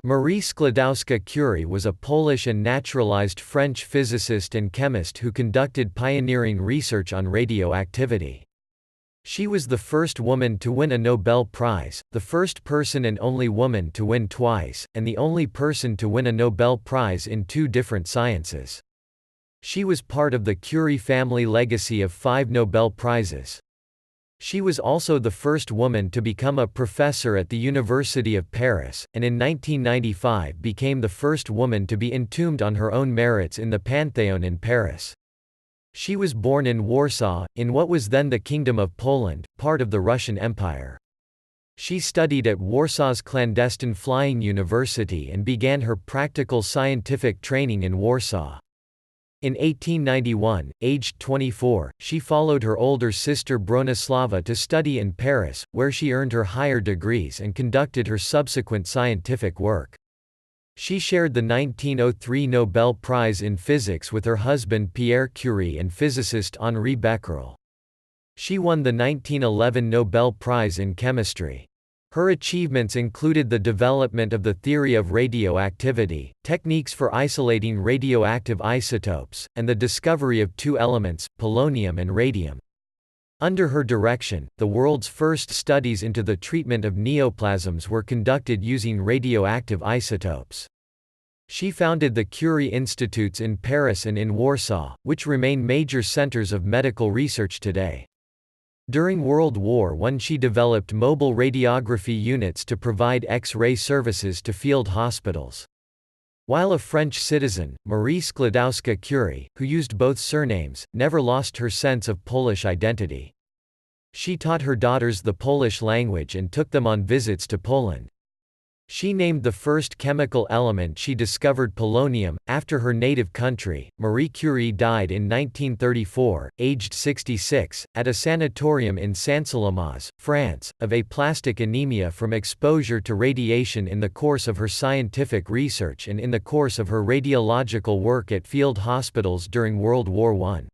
Marie Skłodowska Curie was a Polish and naturalized French physicist and chemist who conducted pioneering research on radioactivity. She was the first woman to win a Nobel Prize, the first person and only woman to win twice, and the only person to win a Nobel Prize in two different sciences. She was part of the Curie family legacy of 5 Nobel Prizes. She was also the first woman to become a professor at the University of Paris, and in 1995 became the first woman to be entombed on her own merits in the Panthéon in Paris. She was born in Warsaw, in what was then the Kingdom of Poland, part of the Russian Empire. She studied at Warsaw's clandestine flying university and began her practical scientific training in Warsaw. In 1891, aged 24, she followed her older sister Bronisława to study in Paris, where she earned her higher degrees and conducted her subsequent scientific work. She shared the 1903 Nobel Prize in Physics with her husband Pierre Curie and physicist Henri Becquerel. She won the 1911 Nobel Prize in Chemistry. Her achievements included the development of the theory of radioactivity, techniques for isolating radioactive isotopes, and the discovery of two elements, polonium and radium. Under her direction, the world's first studies into the treatment of neoplasms were conducted using radioactive isotopes. She founded the Curie Institutes in Paris and in Warsaw, which remain major centers of medical research today. During World War I, she developed mobile radiography units to provide X-ray services to field hospitals. While a French citizen, Marie Skłodowska Curie, who used both surnames, never lost her sense of Polish identity. She taught her daughters the Polish language and took them on visits to Poland. She named the first chemical element she discovered polonium, after her native country. Marie Curie died in 1934, aged 66, at a sanatorium in Sancellemoz, France, of aplastic anemia from exposure to radiation in the course of her scientific research and in the course of her radiological work at field hospitals during World War I.